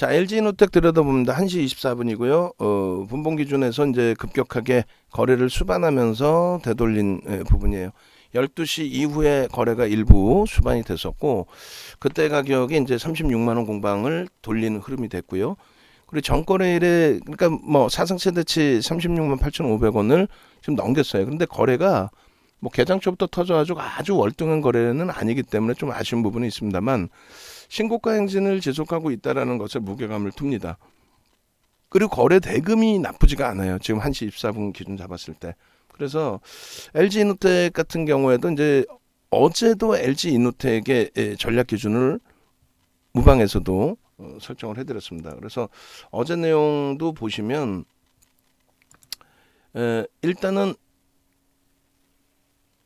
자, LG이노텍 들여다봅니다. 1시 24분이고요. 분봉 기준에서 이제 급격하게 거래를 수반하면서 되돌린 부분이에요. 12시 이후에 거래가 일부 수반이 됐었고, 그때 가격이 이제 36만 원 공방을 돌리는 흐름이 됐고요. 그리고 전거래일에, 그러니까 뭐 사상 최대치 36만 8,500원을 지금 넘겼어요. 그런데 거래가 뭐 개장 초부터 터져가지고 아주 월등한 거래는 아니기 때문에 좀 아쉬운 부분이 있습니다만, 신고가 행진을 지속하고 있다라는 것에 무게감을 둡니다. 그리고 거래 대금이 나쁘지가 않아요. 지금 1시 24분 기준 잡았을 때. 그래서 LG이노텍 같은 경우에도 이제 어제도 LG이노텍의 전략 기준을 무방에서도 설정을 해드렸습니다. 그래서 어제 내용도 보시면 일단은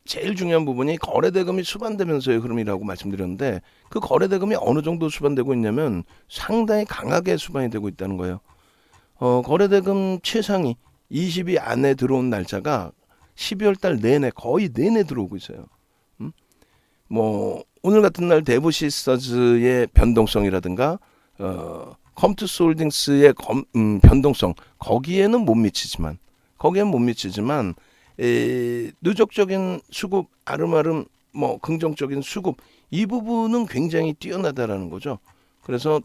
제일 중요한 부분이 거래대금이 수반되면서의 흐름이라고 말씀드렸는데, 그 거래대금이 어느 정도 수반되고 있냐면 상당히 강하게 수반이 되고 있다는 거예요. 거래대금 최상위 20위 안에 들어온 날짜가 12월 달 내내 거의 내내 들어오고 있어요. 뭐 오늘 같은 날 데브시스터즈의 변동성이라든가 컴투스 홀딩스의 변동성, 거기에는 못 미치지만 누적적인 수급, 아름아름 뭐 긍정적인 수급, 이 부분은 굉장히 뛰어나다라는 거죠. 그래서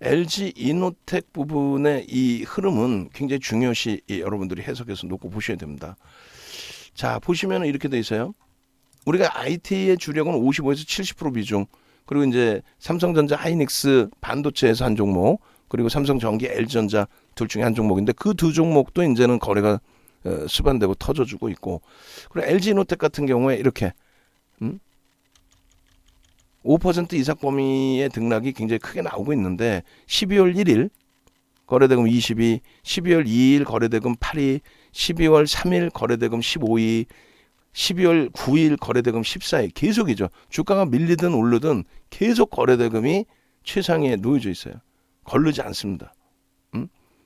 LG이노텍 부분의 이 흐름은 굉장히 중요시 여러분들이 해석해서 놓고 보셔야 됩니다. 자, 보시면 이렇게 돼 있어요. 우리가 IT의 주력은 55에서 70% 비중, 그리고 이제 삼성전자, 하이닉스, 반도체에서 한 종목, 그리고 삼성전기, LG전자 둘 중에 한 종목인데, 그 두 종목도 이제는 거래가 수반되고 터져주고 있고, 그리고 LG이노텍 같은 경우에 이렇게 5% 이상 범위의 등락이 굉장히 크게 나오고 있는데, 12월 1일 거래대금 22, 12월 2일 거래대금 8위, 12월 3일 거래대금 15위, 12월 9일 거래대금 14위, 계속이죠. 주가가 밀리든 오르든 계속 거래대금이 최상위에 놓여져 있어요. 걸르지 않습니다.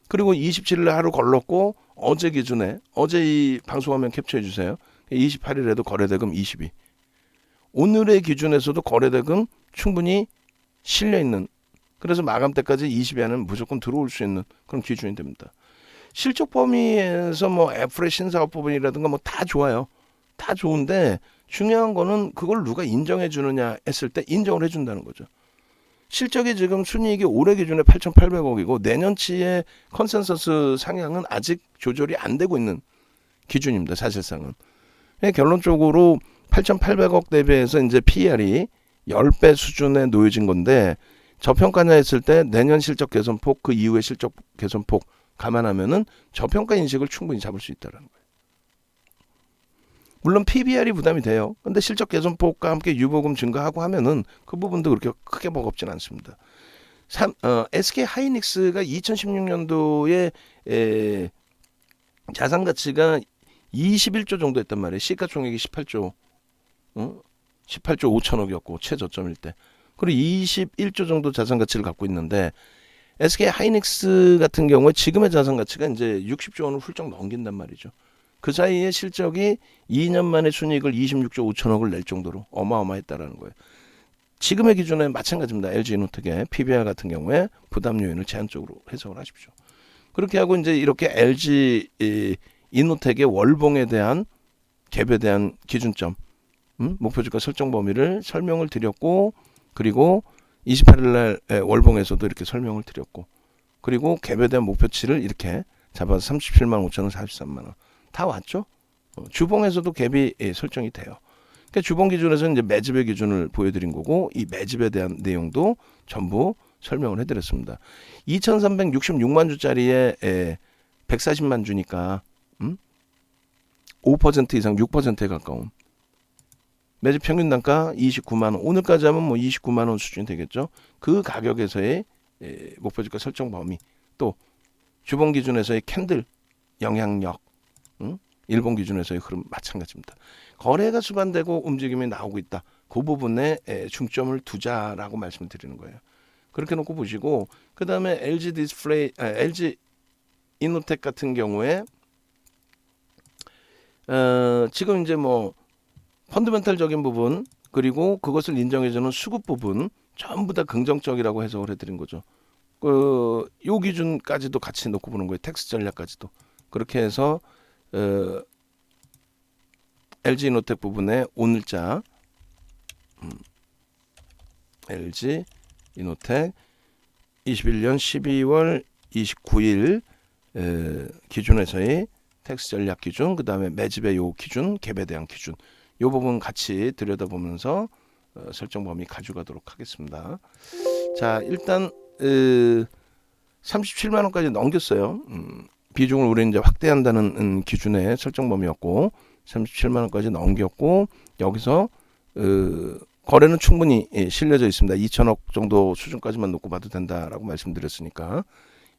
그리고 27일 하루 걸렀고, 어제 기준에, 어제 이 방송화면 캡처해 주세요. 28일에도 거래대금 20위. 오늘의 기준에서도 거래대금 충분히 실려 있는, 그래서 마감 때까지 20위 안은 무조건 들어올 수 있는 그런 기준이 됩니다. 실적 범위에서 뭐 애플의 신사업 부분이라든가 뭐 다 좋아요. 다 좋은데 중요한 거는 그걸 누가 인정해 주느냐 했을 때 인정을 해 준다는 거죠. 실적이 지금 순이익이 올해 기준에 8,800억이고 내년치의 컨센서스 상향은 아직 조절이 안 되고 있는 기준입니다. 사실상은. 결론적으로 8,800억 대비해서 이제 PER이 10배 수준에 놓여진 건데, 저평가냐 했을 때 내년 실적 개선폭, 그 이후의 실적 개선폭 감안하면은 저평가 인식을 충분히 잡을 수 있다는 거예요. 물론 PBR이 부담이 돼요. 근데 실적 개선폭과 함께 유보금 증가하고 하면은 그 부분도 그렇게 크게 버겁진 않습니다. SK 하이닉스가 2016년도에 자산 가치가 21조 정도 했단 말이에요. 시가총액이 18조 5천억이었고 최저점일 때. 그리고 21조 정도 자산 가치를 갖고 있는데, SK 하이닉스 같은 경우에 지금의 자산 가치가 이제 60조 원을 훌쩍 넘긴단 말이죠. 그 사이에 실적이 2년 만에 순이익을 26조 5천억을 낼 정도로 어마어마했다라는 거예요. 지금의 기준에 마찬가지입니다. LG이노텍의 PBR 같은 경우에 부담 요인을 제한적으로 해석을 하십시오. 그렇게 하고 이제 이렇게 LG이노텍의 월봉에 대한 갭에 대한 기준점, 목표주가 설정 범위를 설명을 드렸고, 그리고 28일 날 월봉에서도 이렇게 설명을 드렸고, 그리고 갭에 대한 목표치를 이렇게 잡아서 37만 5천 원, 43만 원 다 왔죠. 주봉에서도 갭이 설정이 돼요. 그러니까 주봉 기준에서는 이제 매집의 기준을 보여드린 거고, 이 매집에 대한 내용도 전부 설명을 해드렸습니다. 2,366만 주짜리에 140만 주니까 5% 이상 6%에 가까운 매집 평균 단가 29만 원. 오늘까지 하면 뭐 29만 원 수준이 되겠죠. 그 가격에서의 목표주가 설정 범위, 또 주봉 기준에서의 캔들 영향력, 일본 기준에서의 흐름 마찬가지입니다. 거래가 수반되고 움직임이 나오고 있다. 그 부분에 중점을 두자라고 말씀을 드리는 거예요. 그렇게 놓고 보시고, 그 다음에 LG 이노텍 같은 경우에 지금 이제 뭐 펀더멘탈적인 부분, 그리고 그것을 인정해주는 수급 부분 전부 다 긍정적이라고 해석을 해드린 거죠. 요 기준까지도 같이 놓고 보는 거예요. 텍스 전략까지도. 그렇게 해서 LG이노텍 부분에 오늘자 LG이노텍 21년 12월 29일 기준에서의 텍스 전략 기준, 그 다음에 매집의 요 기준, 갭에 대한 기준, 요 부분 같이 들여다보면서 설정 범위 가져가도록 하겠습니다. 자, 일단 37만 원까지 넘겼어요. 비중을 우리 이제 확대한다는 기준의 설정 범위였고 37만 원까지 넘겼고 여기서 거래는 충분히 실려져 있습니다. 2천억 정도 수준까지만 놓고 봐도 된다라고 말씀드렸으니까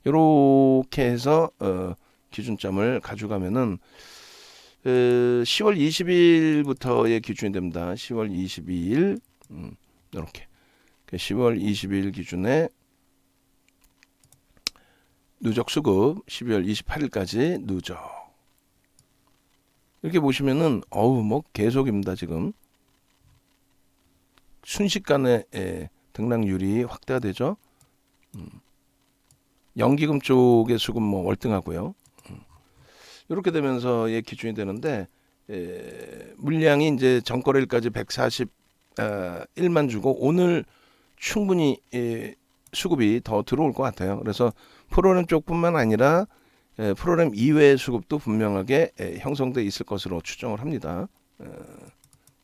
이렇게 해서 기준점을 가져가면은 10월 20일부터의 기준이 됩니다. 10월 22일 이렇게 10월 22일 기준에 누적 수급 12월 28일까지 누적 이렇게 보시면은 뭐 계속입니다. 지금 순식간에 등락률이 확대가 되죠. 연기금 쪽의 수급 뭐 월등하고요. 이렇게 되면서의 기준이 되는데 물량이 이제 전거래일까지 141만 주고 오늘 충분히 수급이 더 들어올 것 같아요. 그래서 프로그램 쪽뿐만 아니라 프로그램 이외의 수급도 분명하게 형성돼 있을 것으로 추정을 합니다.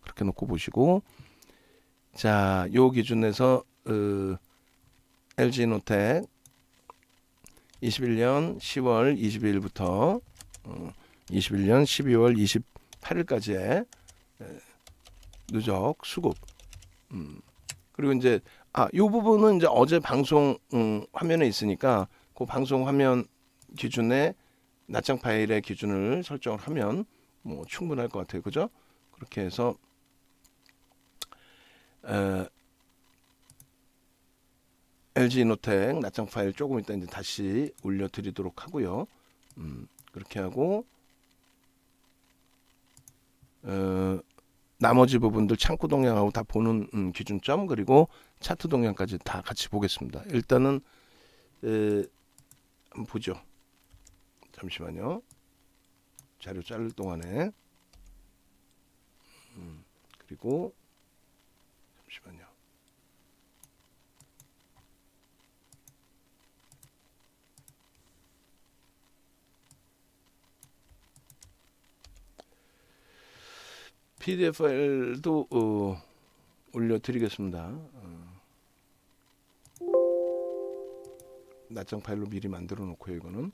그렇게 놓고 보시고 자, 요 기준에서 LG이노텍 21년 10월 22일부터 21년 12월 28일까지의 누적 수급 그리고 이제 요 부분은 이제 어제 방송 화면에 있으니까 그 방송 화면 기준에 낱장 파일의 기준을 설정을 하면 뭐 충분할 것 같아요. 그죠? 그렇게 해서 LG이노텍 낱장 파일 조금 이따 이제 다시 올려드리도록 하고요. 그렇게 하고 나머지 부분들 창구 동향하고 다 보는 기준점 그리고 차트 동향까지 다 같이 보겠습니다. 일단은 한번 보죠. 잠시만요. 자료 자를 동안에 그리고 잠시만요. PDF 파일도 올려드리겠습니다. 낱장 파일로 미리 만들어 놓고요. 이거는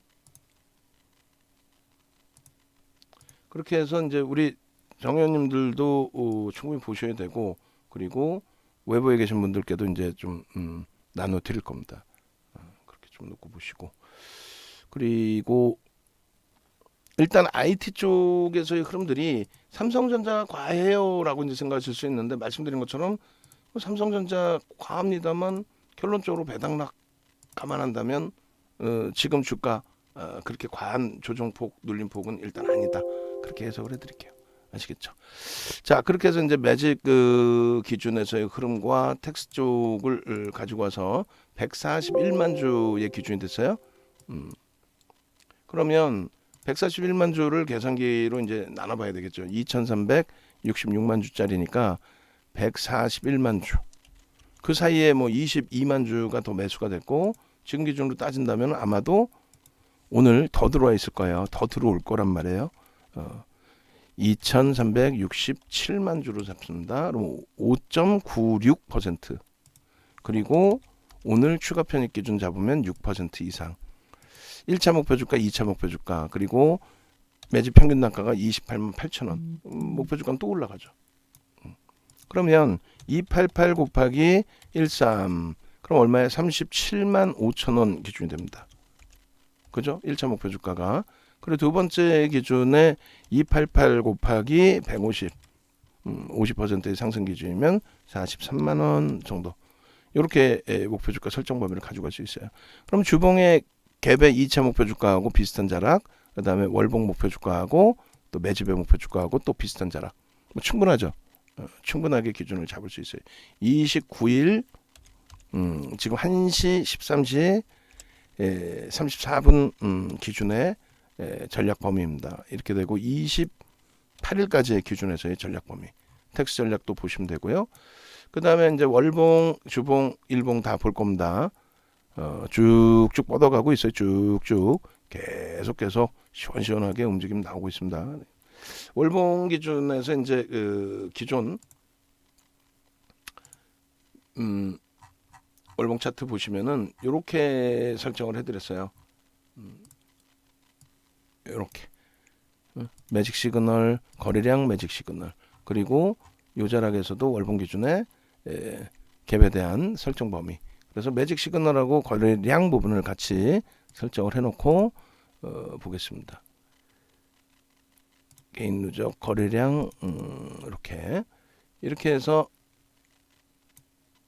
그렇게 해서 이제 우리 정회원님들도 충분히 보셔야 되고 그리고 외부에 계신 분들께도 이제 좀 나눠 드릴 겁니다. 그렇게 좀 놓고 보시고 그리고 일단 IT 쪽에서의 흐름들이 삼성전자가 과해요라고 이제 생각하실 수 있는데 말씀드린 것처럼 삼성전자 과합니다만 결론적으로 배당락 감안한다면 지금 주가 그렇게 과한 조정폭 눌림폭은 일단 아니다. 그렇게 해석을 해드릴게요. 아시겠죠? 자, 그렇게 해서 이제 매직 기준에서의 흐름과 텍스 쪽을 가지고 와서 141만 주의 기준이 됐어요. 그러면 141만 주를 계산기로 이제 나눠봐야 되겠죠. 2,366만 주짜리니까 141만 주. 그 사이에 뭐 22만 주가 더 매수가 됐고 지금 기준으로 따진다면 아마도 오늘 더 들어와 있을 거예요. 더 들어올 거란 말이에요. 2,367만 주로 잡습니다. 그럼 5.96% 그리고 오늘 추가 편입 기준 잡으면 6% 이상 1차 목표 주가, 2차 목표 주가 그리고 매집 평균 단가가 28만 8천 원 목표 주가는 또 올라가죠. 그러면 288 곱하기 13 그럼 얼마에 37만 5천 원 기준이 됩니다. 그죠? 1차 목표 주가가 그리고 두 번째 기준에 288 곱하기 150 50%의 상승 기준이면 43만 원 정도 이렇게 목표 주가 설정 범위를 가져갈 수 있어요. 그럼 주봉의 갭의 2차 목표 주가하고 비슷한 자락 그 다음에 월봉 목표 주가하고 또 매집의 목표 주가하고 또 비슷한 자락 뭐 충분하죠. 충분하게 기준을 잡을 수 있어요. 29일 지금 1시 13시 34분 기준의 전략 범위입니다. 이렇게 되고 28일까지의 기준에서의 전략 범위. 텍스 전략도 보시면 되고요. 그 다음에 이제 월봉, 주봉, 일봉 다 볼 겁니다. 쭉쭉 뻗어가고 있어요. 쭉쭉 계속 시원시원하게 움직임 나오고 있습니다. 월봉 기준에서 이제 기존 월봉 차트 보시면은 이렇게 설정을 해드렸어요. 이렇게 매직 시그널, 거래량 매직 시그널, 그리고 요자락에서도 월봉 기준의 갭에 대한 설정 범위. 그래서 매직 시그널하고 거래량 부분을 같이 설정을 해놓고 보겠습니다. 개인 누적 거래량 이렇게 해서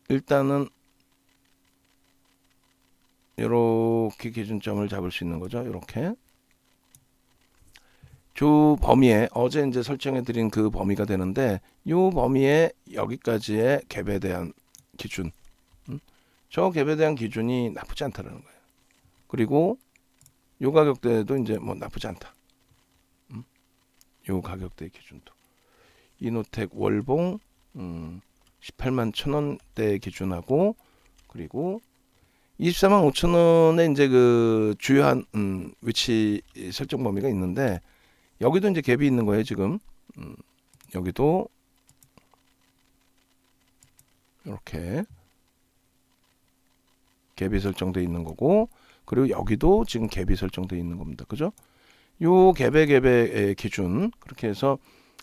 일단은 이렇게 기준점을 잡을 수 있는 거죠. 이렇게 주 범위에 어제 이제 설정해 드린 그 범위가 되는데, 이 범위에 여기까지의 갭에 대한 기준, 저 갭에 대한 기준이 나쁘지 않다는 거예요. 그리고 요 가격대도 이제 뭐 나쁘지 않다. 요 가격대 기준도 이노텍 월봉 18만 1,000원대 기준하고, 그리고 24만 5,000원에 이제 그 주요한 위치 설정 범위가 있는데, 여기도 이제 갭이 있는 거예요. 지금 여기도 이렇게 갭이 설정되어 있는 거고, 그리고 여기도 지금 갭이 설정되어 있는 겁니다. 그죠? 요 갭의 기준, 그렇게 해서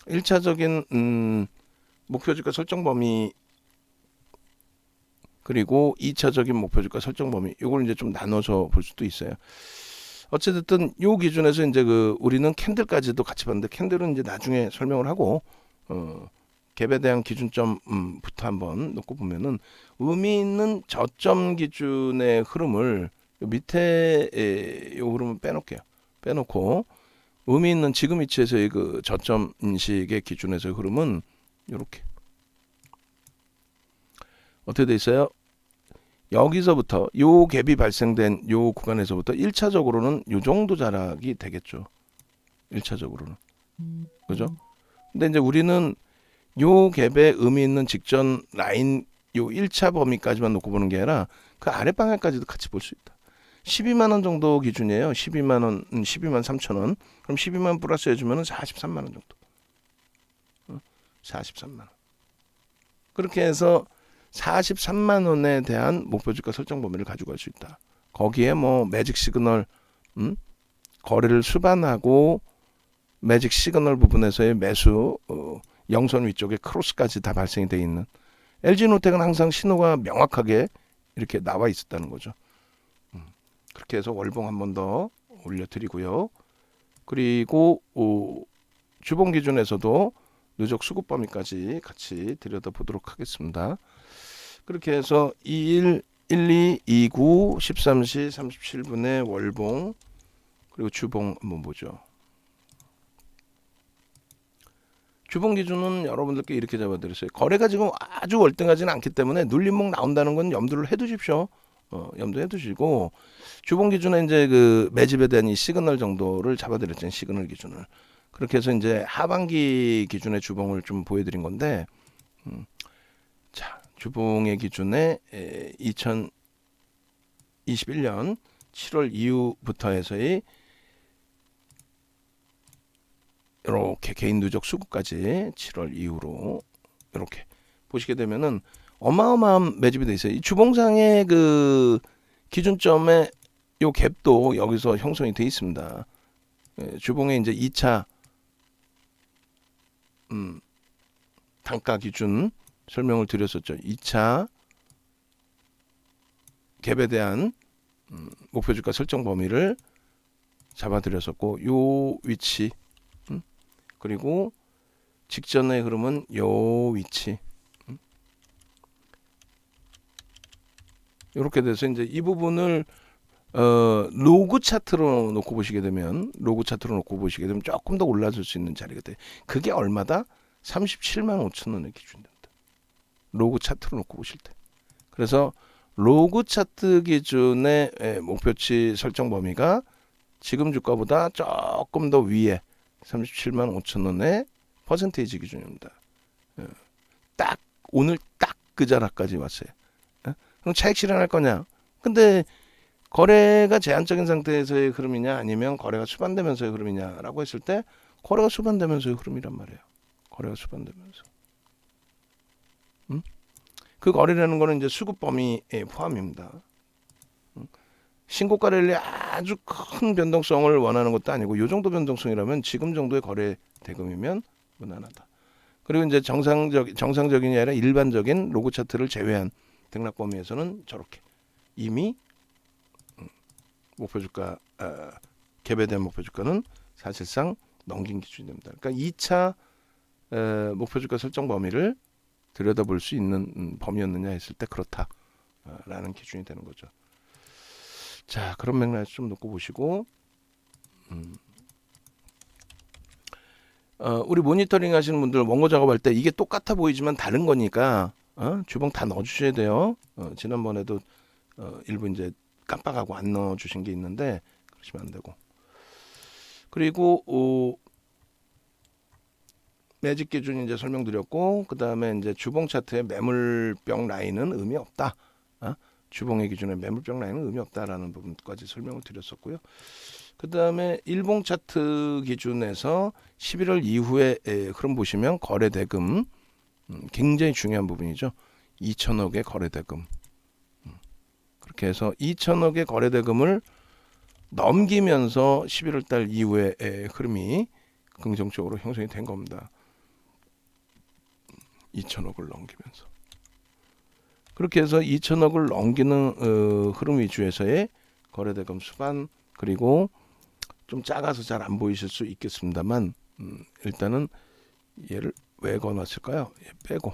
1차적인 목표주가 설정 범위, 그리고 2차적인 목표주가 설정 범위, 요걸 이제 좀 나눠서 볼 수도 있어요. 어쨌든 요 기준에서 이제 우리는 캔들까지도 같이 봤는데, 캔들은 이제 나중에 설명을 하고 갭에 대한 기준점부터 한번 놓고 보면은 의미 있는 저점 기준의 흐름을 밑에 요 흐름을 빼놓고 의미 있는 지금 위치에서의 그 저점 인식의 기준에서의 흐름은 이렇게 어떻게 돼 있어요? 여기서부터 요 갭이 발생된 요 구간에서부터 1차적으로는 요 정도 자락이 되겠죠. 1차적으로는. 그죠? 근데 이제 우리는 요 갭에 의미 있는 직전 라인 요 1차 범위까지만 놓고 보는 게 아니라 그 아래 방향까지도 같이 볼 수 있다. 12만 원 정도 기준이에요. 12만 원, 12만 3천 원. 그럼 12만 플러스 해주면은 43만 원 정도. 43만 원. 그렇게 해서 43만 원에 대한 목표 주가 설정 범위를 가지고 갈 수 있다. 거기에 뭐 매직 시그널, 거래를 수반하고 매직 시그널 부분에서의 매수, 영선 위쪽에 크로스까지 다 발생이 돼 있는, LG노텍은 항상 신호가 명확하게 이렇게 나와 있었다는 거죠. 그렇게 해서 월봉 한 번 더 올려드리고요. 그리고 주봉 기준에서도 누적 수급 범위까지 같이 들여다보도록 하겠습니다. 그렇게 해서 21, 12, 29, 13시 37분의 월봉, 그리고 주봉 한번 보죠. 주봉 기준은 여러분들께 이렇게 잡아드렸어요. 거래가 지금 아주 월등하지는 않기 때문에 눌림목 나온다는 건 염두를 해두십시오. 염두해 두시고, 주봉 기준에 이제 그 매집에 대한 이 시그널 정도를 잡아드렸잖아요. 시그널 기준을. 그렇게 해서 이제 하반기 기준의 주봉을 좀 보여드린 건데, 자, 주봉의 기준에 2021년 7월 이후부터 해서의 이렇게 개인 누적 수급까지 7월 이후로 이렇게 보시게 되면은 어마어마한 매집이 돼 있어요. 이 주봉상의 그 기준점에 요 갭도 여기서 형성이 돼 있습니다. 주봉의 이제 2차 단가 기준 설명을 드렸었죠. 2차 갭에 대한 목표 주가 설정 범위를 잡아드렸었고, 요 위치, 그리고 직전의 흐름은 요 위치, 이렇게 돼서 이제 이 부분을 로그 차트로 놓고 보시게 되면 조금 더 올라줄 수 있는 자리가 돼. 그게 얼마다? 37만 5천 원의 기준입니다. 로그 차트로 놓고 보실 때. 그래서 로그 차트 기준의 목표치 설정 범위가 지금 주가보다 조금 더 위에 37만 5천 원의 퍼센테이지 기준입니다. 딱 오늘 딱 그 자락까지 왔어요. 그럼 차익 실현할 거냐? 근데 거래가 제한적인 상태에서의 흐름이냐 아니면 거래가 수반되면서의 흐름이냐라고 했을 때 거래가 수반되면서의 흐름이란 말이에요. 거래가 수반되면서. 그 거래라는 거는 이제 수급 범위에 포함입니다. 신고가 랠리 아주 큰 변동성을 원하는 것도 아니고 이 정도 변동성이라면 지금 정도의 거래 대금이면 무난하다. 그리고 이제 정상적인이 아니라 일반적인 로그 차트를 제외한 등락 범위에서는 저렇게 이미 목표 주가 개별된 목표 주가는 사실상 넘긴 기준이 됩니다. 그러니까 2차 목표 주가 설정 범위를 들여다볼 수 있는 범위였느냐 했을 때 그렇다라는 기준이 되는 거죠. 자, 그런 맥락에서 좀 놓고 보시고 우리 모니터링 하시는 분들 원고 작업할 때 이게 똑같아 보이지만 다른 거니까 주봉 다 넣어주셔야 돼요. 지난번에도 일부 이제 깜빡하고 안 넣어주신 게 있는데 그러시면 안 되고. 그리고 매직 기준 이제 설명드렸고 그 다음에 이제 주봉 차트의 매물병 라인은 의미 없다. 주봉의 기준에 매물병 라인은 의미 없다라는 부분까지 설명을 드렸었고요. 그 다음에 일봉 차트 기준에서 11월 이후에 흐름 보시면 거래 대금 굉장히 중요한 부분이죠. 2천억의 거래 대금. 그렇게 해서 2천억의 거래 대금을 넘기면서 11월 달 이후에 흐름이 긍정적으로 형성이 된 겁니다. 2천억을 넘기면서. 그렇게 해서 2천억을 넘기는 흐름 위주에서의 거래대금 수반 그리고 좀 작아서 잘 안 보이실 수 있겠습니다만 일단은 얘를 왜 거놨을까요? 얘 빼고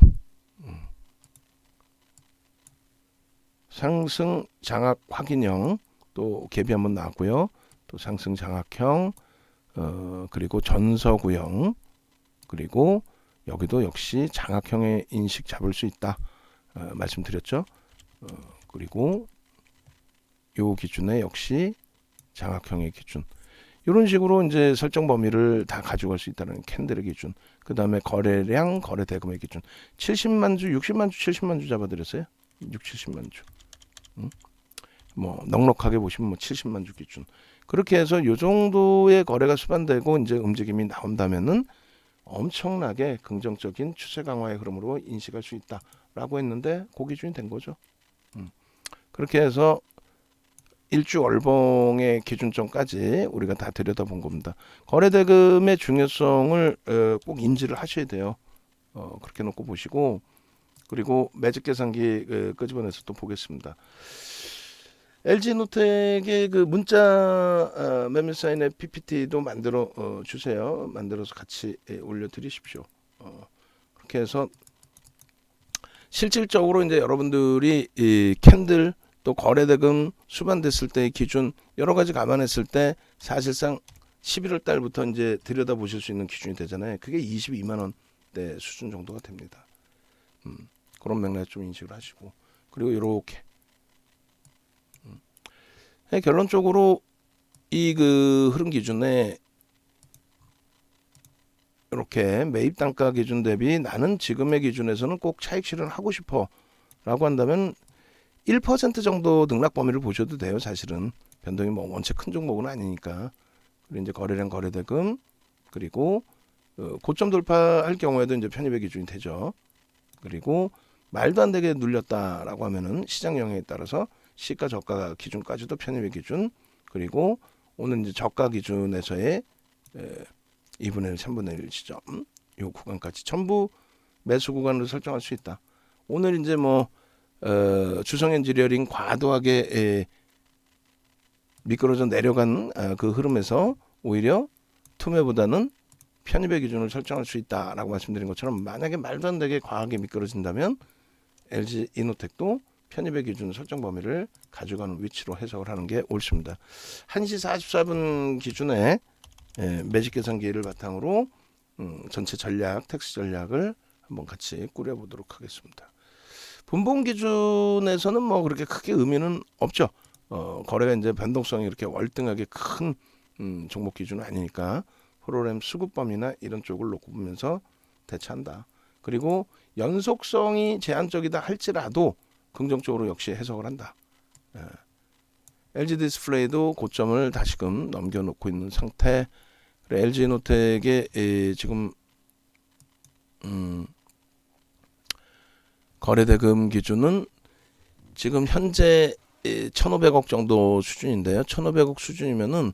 상승 장악 확인형 또 갭이 한번 나왔고요. 또 상승 장악형 그리고 전서구형 그리고 여기도 역시 장악형의 인식 잡을 수 있다. 말씀드렸죠. 그리고 요 기준에 역시 장악형의 기준. 이런 식으로 이제 설정 범위를 다 가져갈 수 있다는 캔들의 기준. 그 다음에 거래량, 거래 대금의 기준. 70만 주, 60만 주, 70만 주 잡아드렸어요. 6, 70만 주. 뭐 넉넉하게 보시면 뭐 70만 주 기준. 그렇게 해서 요 정도의 거래가 수반되고 이제 움직임이 나온다면은 엄청나게 긍정적인 추세 강화의 흐름으로 인식할 수 있다라고 했는데 그 기준이 된 거죠. 그렇게 해서 일주 월봉의 기준점까지 우리가 다 들여다본 겁니다. 거래대금의 중요성을 꼭 인지를 하셔야 돼요. 그렇게 놓고 보시고 그리고 매직 계산기 끄집어내서 또 보겠습니다. LG노텍의 그 문자 매매 사인의 PPT도 만들어 주세요. 만들어서 같이 올려드리십시오. 그렇게 해서 실질적으로 이제 여러분들이 이 캔들 또 거래대금 수반됐을 때의 기준 여러 가지 감안했을 때 사실상 11월 달부터 이제 들여다 보실 수 있는 기준이 되잖아요. 그게 22만 원대 수준 정도가 됩니다. 그런 맥락에 좀 인식을 하시고 그리고 이렇게 결론적으로 이 그 흐름 기준에 이렇게 매입 단가 기준 대비 나는 지금의 기준에서는 꼭 차익 실현하고 싶어 라고 한다면 1% 정도 등락 범위를 보셔도 돼요. 사실은 변동이 뭐 원체 큰 종목은 아니니까. 그리고 이제 거래량 거래대금 그리고 고점 돌파할 경우에도 이제 편입의 기준이 되죠. 그리고 말도 안 되게 눌렸다라고 하면은 시장 영향에 따라서 시가 저가 기준까지도 편입의 기준 그리고 오늘 이제 저가 기준에서의 2분의 1, 3분의 1 지점 이 구간까지 전부 매수 구간으로 설정할 수 있다. 오늘 이제 뭐 주성엔지니어링 과도하게 미끄러져 내려간 그 흐름에서 오히려 투매보다는 편입의 기준을 설정할 수 있다라고 말씀드린 것처럼 만약에 말도 안 되게 과하게 미끄러진다면 LG 이노텍도 편입의 기준 설정 범위를 가져가는 위치로 해석을 하는 게 옳습니다. 1시 44분 기준에 매직 계산기를 바탕으로 전체 전략, 텍스 전략을 한번 같이 꾸려보도록 하겠습니다. 분봉 기준에서는 뭐 그렇게 크게 의미는 없죠. 거래가 이제 변동성이 이렇게 월등하게 큰 종목 기준은 아니니까 프로그램 수급범위나 이런 쪽을 놓고 보면서 대처한다. 그리고 연속성이 제한적이다 할지라도 긍정적으로 역시 해석을 한다. LG 디스플레이도 고점을 다시금 넘겨놓고 있는 상태. LG노텍의 지금 거래대금 기준은 지금 현재 1,500억 정도 수준인데요. 1,500억 수준이면은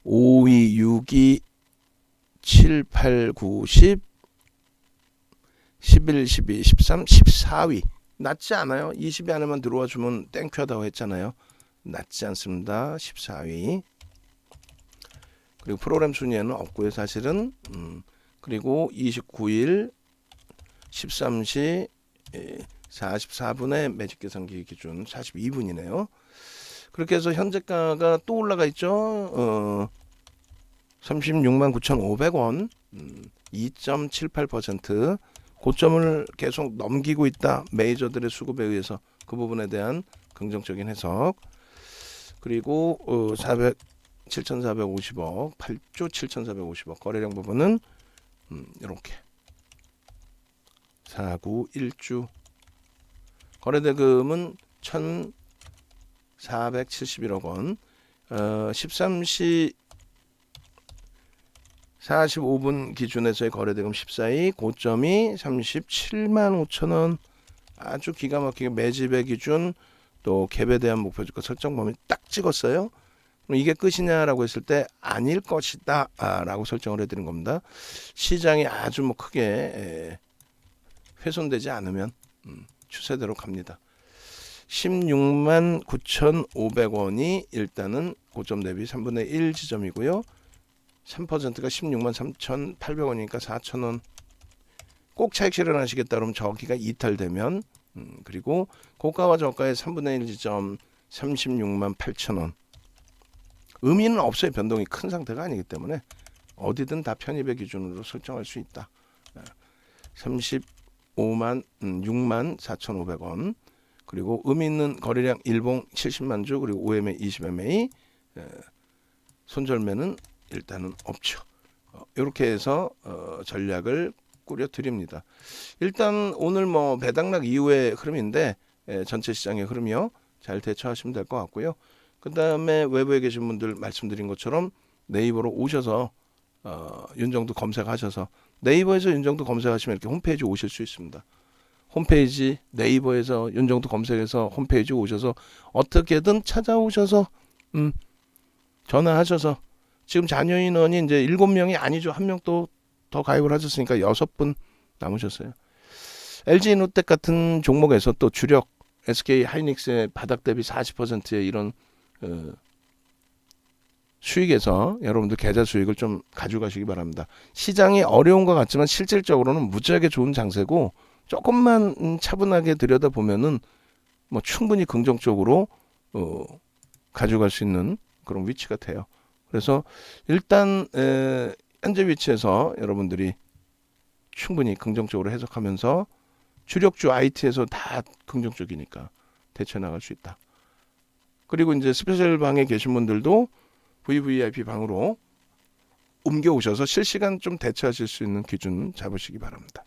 5위, 6위, 7, 8, 9, 10, 11, 12, 13, 14위. 낮지 않아요. 20위 안에만 들어와 주면 땡큐하다고 했잖아요. 낮지 않습니다. 14위. 그리고 프로그램 순위에는 없고요. 사실은. 그리고 29일 13시 44분에 매직 계산기 기준 42분이네요. 그렇게 해서 현재가가 또 올라가 있죠. 36만 9,500원 2.78% 고점을 계속 넘기고 있다. 메이저들의 수급에 의해서 그 부분에 대한 긍정적인 해석. 그리고 7,450억 8조 7,450억 거래량 부분은 이렇게 4구 1주 거래대금은 1,471억 원 13시 45분 기준에서의 거래대금 14위 고점이 37만 5천 원 아주 기가 막히게 매집의 기준 또 갭에 대한 목표주가 설정 범위 딱 찍었어요. 그럼 이게 끝이냐라고 했을 때 아닐 것이다 라고 설정을 해드린 겁니다. 시장이 아주 뭐 크게 훼손되지 않으면 추세대로 갑니다. 16만 9,500원이 일단은 고점 대비 3분의 1 지점이고요. 3%가 16만 3,800원이니까 4,000원. 꼭 차익 실현하시겠다 그러면 저기가 이탈되면 그리고 고가와 저가의 3분의 1 지점 36만 8,000원. 의미는 없어요. 변동이 큰 상태가 아니기 때문에 어디든 다 편입의 기준으로 설정할 수 있다. 35만 6만 4,500원. 그리고 의미 있는 거래량 일봉 70만 주 그리고 OMA 20MA 손절매는 일단은 없죠. 이렇게 해서 전략을 꾸려드립니다. 일단 오늘 뭐 배당락 이후의 흐름인데 전체 시장의 흐름이요. 잘 대처하시면 될 것 같고요. 그 다음에 외부에 계신 분들 말씀드린 것처럼 네이버로 오셔서 윤정도 검색하셔서 네이버에서 윤정도 검색하시면 이렇게 홈페이지 오실 수 있습니다. 홈페이지 네이버에서 윤정도 검색해서 홈페이지 오셔서 어떻게든 찾아오셔서 전화하셔서 지금 자녀 인원이 이제 7명이 아니죠. 한 명 또 더 가입을 하셨으니까 6분 남으셨어요. LG노텍 같은 종목에서 또 주력 SK 하이닉스의 바닥 대비 40%의 이런 수익에서 여러분들 계좌 수익을 좀 가져가시기 바랍니다. 시장이 어려운 것 같지만 실질적으로는 무지하게 좋은 장세고 조금만 차분하게 들여다보면은 뭐 충분히 긍정적으로 가져갈 수 있는 그런 위치가 돼요. 그래서 일단 현재 위치에서 여러분들이 충분히 긍정적으로 해석하면서 주력주 IT에서 다 긍정적이니까 대처해 나갈 수 있다. 그리고 이제 스페셜 방에 계신 분들도 VVIP 방으로 옮겨 오셔서 실시간 좀 대처하실 수 있는 기준 잡으시기 바랍니다.